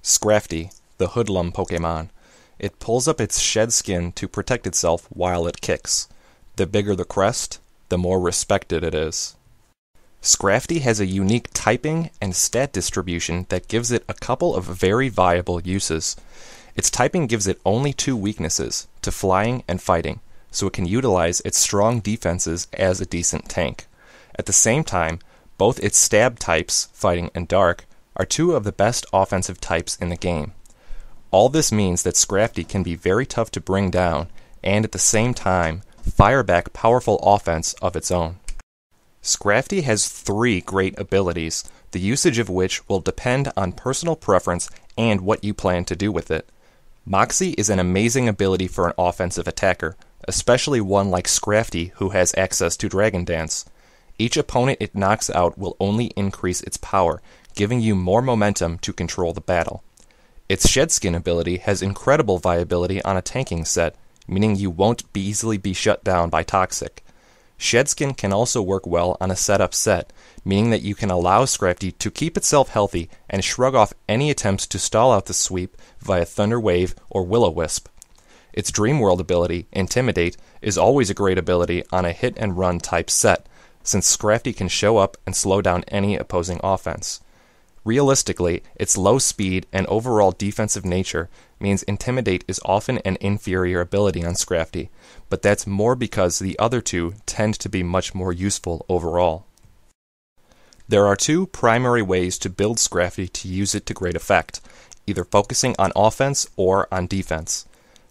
Scrafty, the hoodlum Pokemon. It pulls up its shed skin to protect itself while it kicks. The bigger the crest, the more respected it is. Scrafty has a unique typing and stat distribution that gives it a couple of very viable uses. Its typing gives it only two weaknesses, to flying and fighting, so it can utilize its strong defenses as a decent tank. At the same time, both its stab types, fighting and dark, are two of the best offensive types in the game. All this means that Scrafty can be very tough to bring down, and at the same time, fire back powerful offense of its own. Scrafty has three great abilities, the usage of which will depend on personal preference and what you plan to do with it. Moxie is an amazing ability for an offensive attacker, especially one like Scrafty who has access to Dragon Dance. Each opponent it knocks out will only increase its power, giving you more momentum to control the battle. Its Shedskin ability has incredible viability on a tanking set, meaning you won't easily be shut down by Toxic. Shedskin can also work well on a setup set, meaning that you can allow Scrafty to keep itself healthy and shrug off any attempts to stall out the sweep via Thunder Wave or Will-O-Wisp. Its Dreamworld ability, Intimidate, is always a great ability on a hit-and-run type set, since Scrafty can show up and slow down any opposing offense. Realistically, its low speed and overall defensive nature means Intimidate is often an inferior ability on Scrafty, but that's more because the other two tend to be much more useful overall. There are two primary ways to build Scrafty to use it to great effect, either focusing on offense or on defense.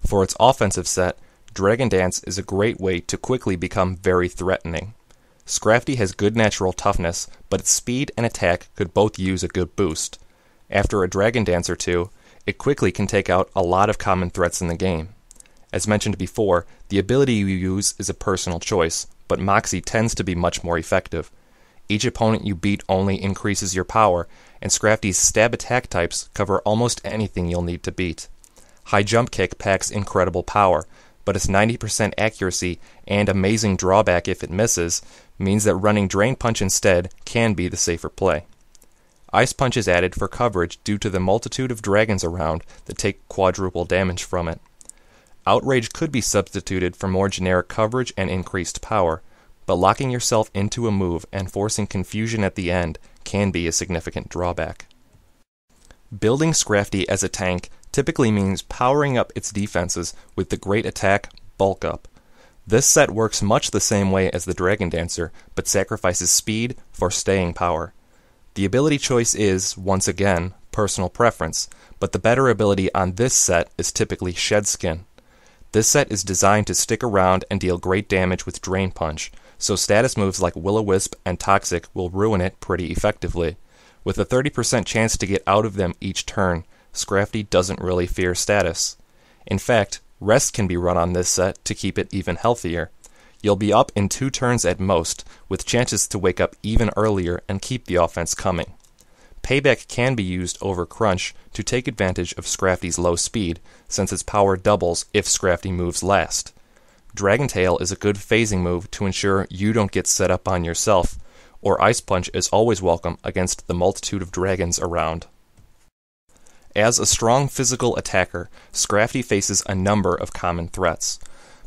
For its offensive set, Dragon Dance is a great way to quickly become very threatening. Scrafty has good natural toughness, but its speed and attack could both use a good boost. After a Dragon Dance or two, it quickly can take out a lot of common threats in the game. As mentioned before, the ability you use is a personal choice, but Moxie tends to be much more effective. Each opponent you beat only increases your power, and Scrafty's stab attack types cover almost anything you'll need to beat. High Jump Kick packs incredible power, but its 90% accuracy and amazing drawback if it misses means that running Drain Punch instead can be the safer play. Ice Punch is added for coverage due to the multitude of dragons around that take quadruple damage from it. Outrage could be substituted for more generic coverage and increased power, but locking yourself into a move and forcing confusion at the end can be a significant drawback. Building Scrafty as a tank typically means powering up its defenses with the Great Attack Bulk Up. This set works much the same way as the Dragon Dancer, but sacrifices speed for staying power. The ability choice is, once again, personal preference, but the better ability on this set is typically Shedskin. This set is designed to stick around and deal great damage with Drain Punch, so status moves like Will-O-Wisp and Toxic will ruin it pretty effectively. With a 30% chance to get out of them each turn, Scrafty doesn't really fear status. In fact, Rest can be run on this set to keep it even healthier. You'll be up in 2 turns at most, with chances to wake up even earlier and keep the offense coming. Payback can be used over Crunch to take advantage of Scrafty's low speed, since its power doubles if Scrafty moves last. Dragon Tail is a good phasing move to ensure you don't get set up on yourself, or Ice Punch is always welcome against the multitude of dragons around. As a strong physical attacker, Scrafty faces a number of common threats.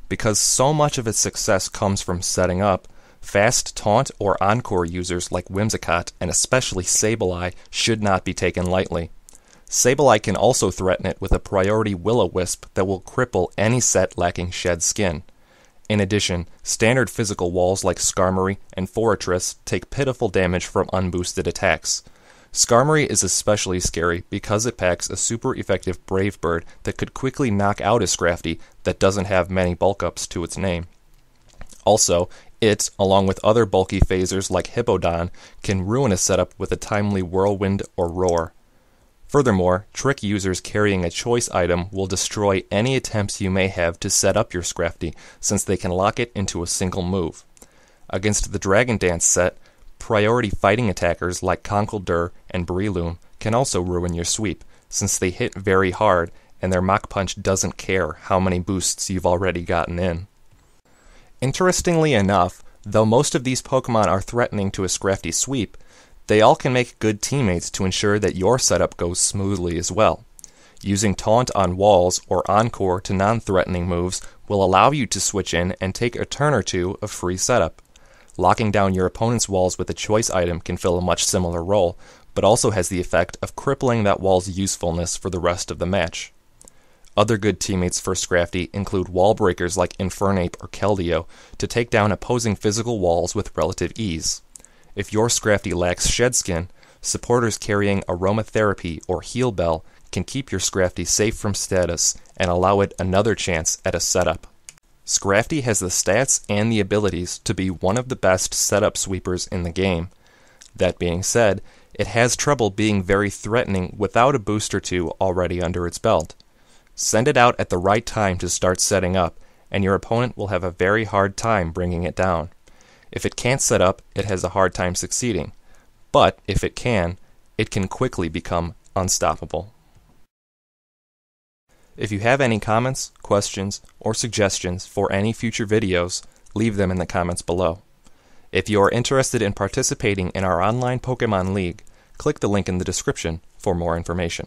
Because so much of its success comes from setting up, fast taunt or encore users like Whimsicott and especially Sableye should not be taken lightly. Sableye can also threaten it with a priority Will-O-Wisp that will cripple any set lacking Shed Skin. In addition, standard physical walls like Skarmory and Forretress take pitiful damage from unboosted attacks. Skarmory is especially scary because it packs a super effective Brave Bird that could quickly knock out a Scrafty that doesn't have many bulk-ups to its name. Also, it, along with other bulky phasers like Hippowdon, can ruin a setup with a timely Whirlwind or Roar. Furthermore, trick users carrying a choice item will destroy any attempts you may have to set up your Scrafty, since they can lock it into a single move. Against the Dragon Dance set, priority fighting attackers like Conkeldurr and Breloom can also ruin your sweep, since they hit very hard and their Mach Punch doesn't care how many boosts you've already gotten in. Interestingly enough, though most of these Pokemon are threatening to a Scrafty sweep, They all can make good teammates to ensure that your setup goes smoothly as well. Using Taunt on walls or Encore to non-threatening moves will allow you to switch in and take a turn or two of free setup. Locking down your opponent's walls with a choice item can fill a much similar role, but also has the effect of crippling that wall's usefulness for the rest of the match. Other good teammates for Scrafty include wall breakers like Infernape or Keldeo to take down opposing physical walls with relative ease. If your Scrafty lacks Shed Skin, supporters carrying Aromatherapy or Heal Bell can keep your Scrafty safe from status and allow it another chance at a setup. Scrafty has the stats and the abilities to be one of the best setup sweepers in the game. That being said, it has trouble being very threatening without a boost or two already under its belt. Send it out at the right time to start setting up, and your opponent will have a very hard time bringing it down. If it can't set up, it has a hard time succeeding. But if it can quickly become unstoppable. If you have any comments, questions, or suggestions for any future videos, leave them in the comments below. If you are interested in participating in our online Pokemon League, click the link in the description for more information.